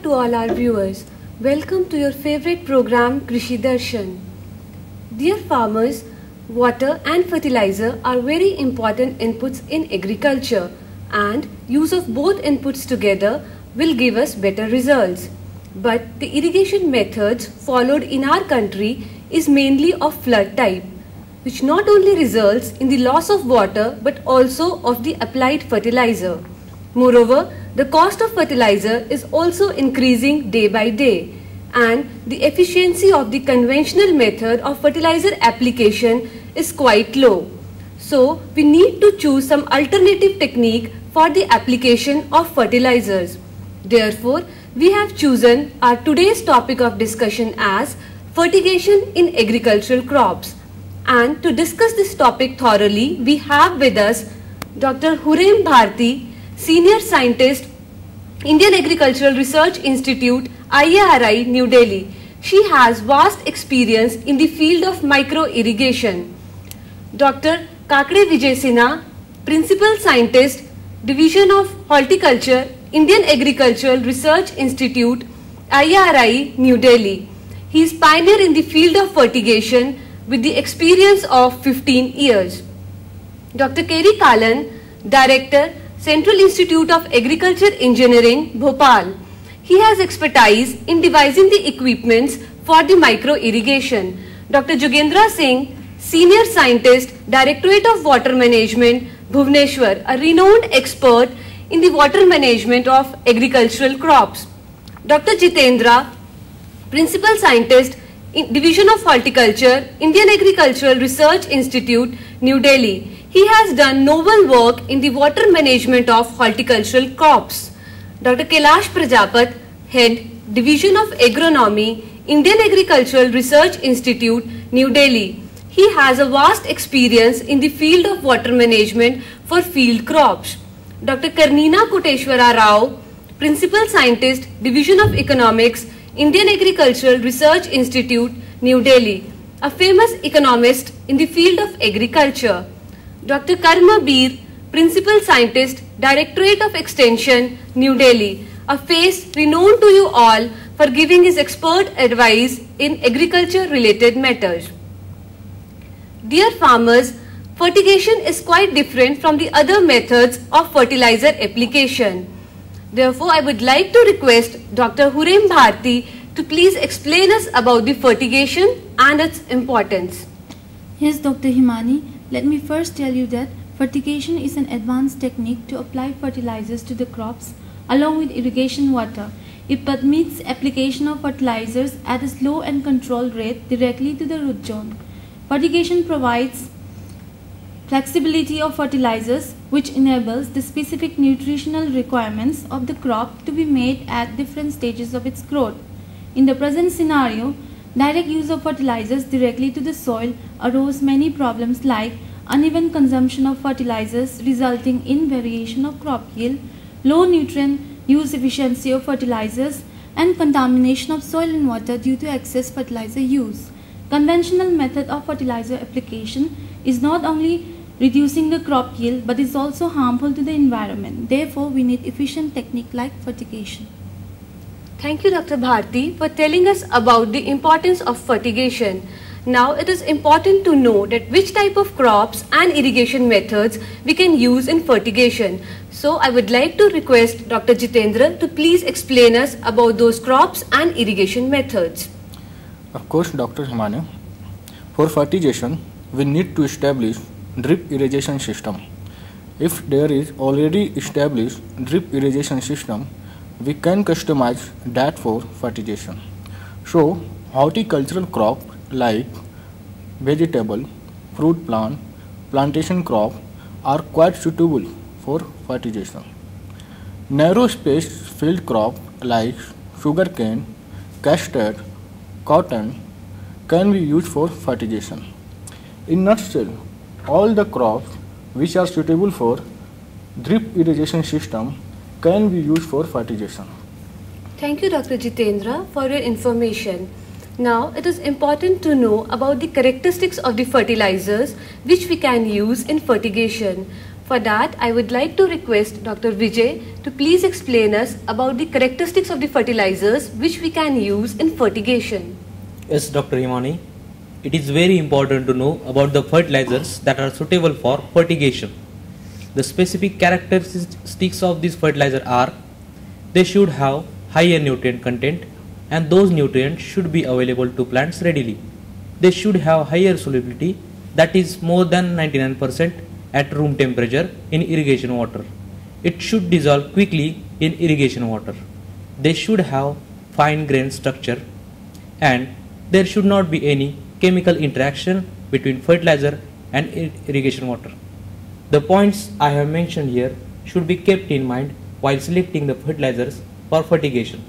to all our viewers. Welcome to your favorite program Krishi Darshan. Dear farmers, water and fertilizer are very important inputs in agriculture, and use of both inputs together will give us better results. But the irrigation methods followed in our country is mainly of flood type, which not only results in the loss of water but also of the applied fertilizer. Moreover, the cost of fertilizer is also increasing day by day, and the efficiency of the conventional method of fertilizer application is quite low. So, we need to choose some alternative technique for the application of fertilizers. Therefore, we have chosen our today's topic of discussion as fertigation in agricultural crops. And to discuss this topic thoroughly, we have with us Dr. Hurem Bharti, Senior Scientist, Indian Agricultural Research Institute, IARI, New Delhi. She has vast experience in the field of micro-irrigation. Dr. Kakade Vijay Sinha, Principal Scientist, Division of Horticulture, Indian Agricultural Research Institute, IARI, New Delhi. He is pioneer in the field of fertigation with the experience of 15 years. Dr. K.D. Kalan, Director, Central Institute of Agriculture Engineering, Bhopal. He has expertise in devising the equipments for the micro-irrigation. Dr. Jogendra Singh, Senior Scientist, Directorate of Water Management, Bhubaneswar, a renowned expert in the water management of agricultural crops. Dr. Jitendra, Principal Scientist, Division of Horticulture, Indian Agricultural Research Institute, New Delhi. He has done novel work in the water management of horticultural crops. Dr. Kailash Prajapat, Head, Division of Agronomy, Indian Agricultural Research Institute, New Delhi. He has a vast experience in the field of water management for field crops. Dr. Karnina Koteshwara Rao, Principal Scientist, Division of Economics, Indian Agricultural Research Institute, New Delhi, a famous economist in the field of agriculture. Dr. Karma Bir, Principal Scientist, Directorate of Extension, New Delhi, a face renowned to you all for giving his expert advice in agriculture-related matters. Dear farmers, fertigation is quite different from the other methods of fertilizer application. Therefore, I would like to request Dr. Hurem Bharti to please explain us about the fertigation and its importance. Yes, Dr. Himani, let me first tell you that fertigation is an advanced technique to apply fertilizers to the crops along with irrigation water. It permits application of fertilizers at a slow and controlled rate directly to the root zone. Fertigation provides flexibility of fertilizers which enables the specific nutritional requirements of the crop to be made at different stages of its growth. In the present scenario, direct use of fertilizers directly to the soil arose many problems like uneven consumption of fertilizers resulting in variation of crop yield, low nutrient use efficiency of fertilizers, and contamination of soil and water due to excess fertilizer use. Conventional method of fertilizer application is not only reducing the crop yield but is also harmful to the environment. Therefore, we need efficient technique like fertigation. Thank you, Dr. Bharti, for telling us about the importance of fertigation. Now, it is important to know that which type of crops and irrigation methods we can use in fertigation. So, I would like to request Dr. Jitendra to please explain us about those crops and irrigation methods. Of course, Dr. Himani. For fertigation, we need to establish drip irrigation system. If there is already established drip irrigation system, we can customize that for fertigation. So, horticultural crop like vegetable, fruit plant, plantation crop are quite suitable for fertigation. Narrow spaced field crop like sugarcane, custard, cotton can be used for fertigation. In nutshell, all the crops which are suitable for drip irrigation system can be used for fertigation. Thank you, Dr. Jitendra, for your information. Now, it is important to know about the characteristics of the fertilizers which we can use in fertigation. For that, I would like to request Dr. Vijay to please explain us about the characteristics of the fertilizers which we can use in fertigation. Yes, Dr. Himani. It is very important to know about the fertilizers that are suitable for fertigation. The specific characteristics of these fertilizers are: they should have higher nutrient content, and those nutrients should be available to plants readily. They should have higher solubility, that is more than 99% at room temperature in irrigation water. It should dissolve quickly in irrigation water. They should have fine grain structure, and there should not be any chemical interaction between fertilizer and irrigation water. The points I have mentioned here should be kept in mind while selecting the fertilizers for fertigation.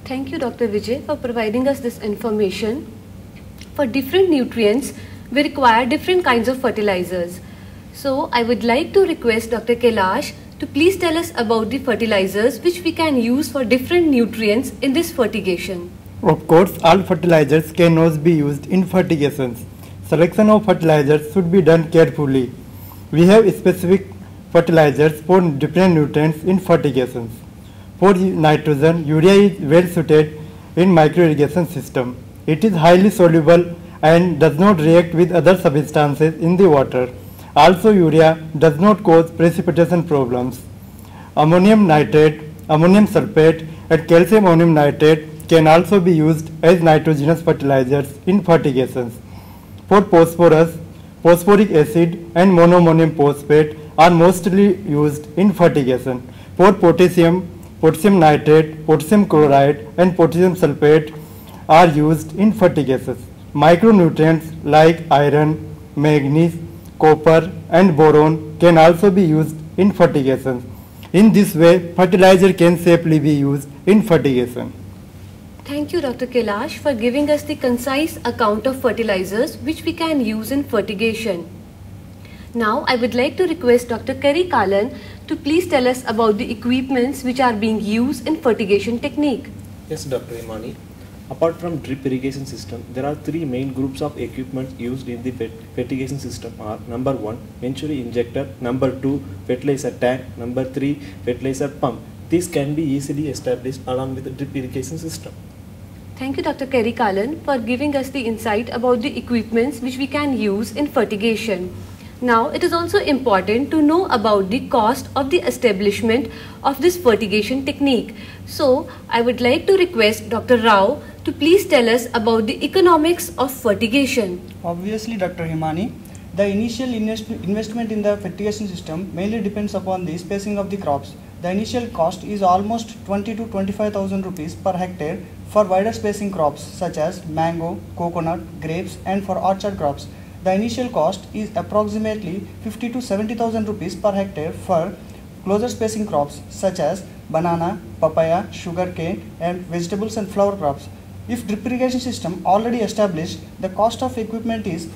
Thank you, Dr. Vijay, for providing us this information. For different nutrients, we require different kinds of fertilizers. So, I would like to request Dr. Kailash to please tell us about the fertilizers which we can use for different nutrients in this fertigation. Of course, all fertilizers cannot be used in fertigations. Selection of fertilizers should be done carefully. We have specific fertilizers for different nutrients in fertigations. For nitrogen, urea is well suited in micro-irrigation system. It is highly soluble and does not react with other substances in the water. Also, urea does not cause precipitation problems. Ammonium nitrate, ammonium sulfate, and calcium ammonium nitrate can also be used as nitrogenous fertilizers in fertigations. For phosphorus, phosphoric acid and monoammonium phosphate are mostly used in fertigation. For potassium, potassium nitrate, potassium chloride and potassium sulfate are used in fertigations. Micronutrients like iron, manganese, copper and boron can also be used in fertigation. In this way, fertilizer can safely be used in fertigation. Thank you, Dr. Kailash, for giving us the concise account of fertilizers which we can use in fertigation. Now, I would like to request Dr. Kerry Kalan to please tell us about the equipments which are being used in fertigation technique. Yes, Dr. Imani. Apart from drip irrigation system, there are three main groups of equipment used in the fertigation system are: number 1, Venturi injector; number 2, fertilizer tank; number 3, fertilizer pump. These can be easily established along with the drip irrigation system. Thank you, Dr. Kerry Kalan, for giving us the insight about the equipments which we can use in fertigation. Now, it is also important to know about the cost of the establishment of this fertigation technique. So, I would like to request Dr. Rao to please tell us about the economics of fertigation. Obviously, Dr. Himani, the initial investment in the fertigation system mainly depends upon the spacing of the crops. The initial cost is almost 20 to 25,000 rupees per hectare for wider spacing crops such as mango, coconut, grapes and for orchard crops. The initial cost is approximately 50 to 70,000 rupees per hectare for closer spacing crops such as banana, papaya, sugarcane and vegetables and flower crops. If drip irrigation system already established, the cost of equipment is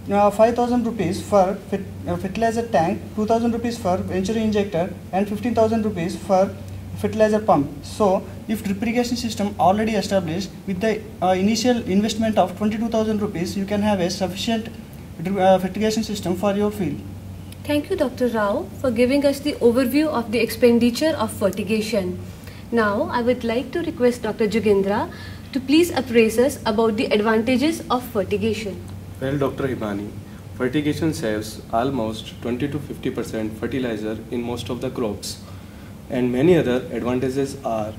5,000 rupees for fertilizer tank, 2,000 rupees for Venturi injector and 15,000 rupees for fertilizer pump. So, if drip irrigation system already established, with the initial investment of 22,000 rupees, you can have a sufficient fertigation system for your field. Thank you, Dr. Rao, for giving us the overview of the expenditure of fertigation. Now, I would like to request Dr. Jogendra to please appraise us about the advantages of fertigation. Well, Dr. Himani, fertigation saves almost 20 to 50% fertilizer in most of the crops, and many other advantages are: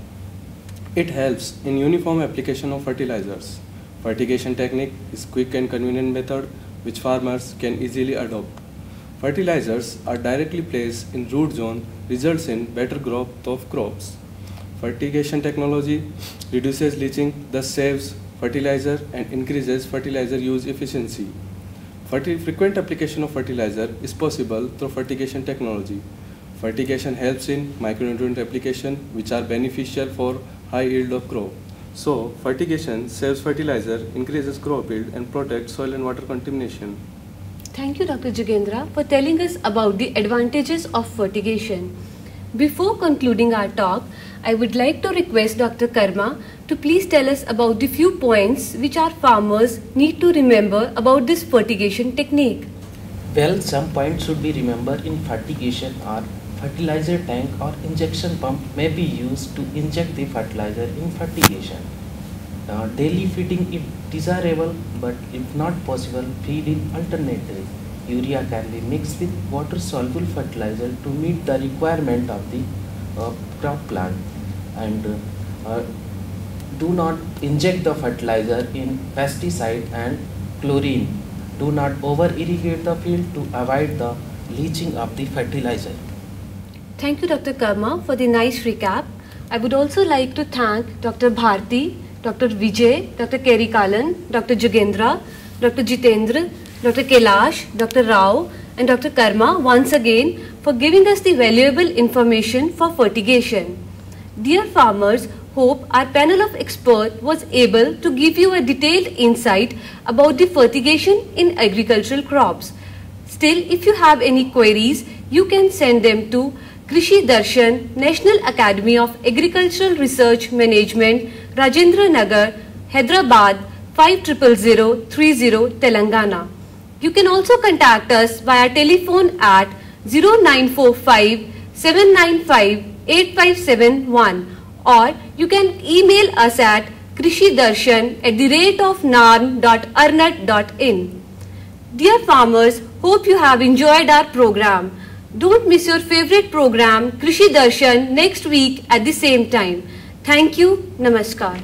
it helps in uniform application of fertilizers. Fertigation technique is quick and convenient method which farmers can easily adopt. Fertilizers are directly placed in root zone, results in better growth of crops. Fertigation technology reduces leaching, thus saves fertilizer and increases fertilizer use efficiency. Frequent application of fertilizer is possible through fertigation technology. Fertigation helps in micronutrient application which are beneficial for high yield of crop. So, fertigation saves fertilizer, increases crop yield and protects soil and water contamination. Thank you, Dr. Jogendra, for telling us about the advantages of fertigation. Before concluding our talk, I would like to request Dr. Karma to please tell us about the few points which our farmers need to remember about this fertigation technique. Well, some points should be remembered in fertigation are fertilizer tank or injection pump may be used to inject the fertilizer in fertigation. Daily feeding if desirable, but if not possible, feed in alternately. Urea can be mixed with water-soluble fertilizer to meet the requirement of the crop plant. And do not inject the fertilizer in pesticide and chlorine. Do not over-irrigate the field to avoid the leaching of the fertilizer. Thank you, Dr. Karma, for the nice recap. I would also like to thank Dr. Bharti, Dr. Vijay, Dr. Kerry Kalan, Dr. Jugendra, Dr. Jitendra, Dr. Kailash, Dr. Rao and Dr. Karma once again for giving us the valuable information for fertigation. Dear farmers, hope our panel of experts was able to give you a detailed insight about the fertigation in agricultural crops. Still, if you have any queries, you can send them to Krishi Darshan, National Academy of Agricultural Research Management, Rajendra Nagar, Hyderabad 500030, Telangana. You can also contact us via telephone at 0945 795 8571 or you can email us at krishidarshan@narn.arnat.in. Dear farmers, hope you have enjoyed our program. Don't miss your favorite program Krishi Darshan next week at the same time. Thank you. Namaskar.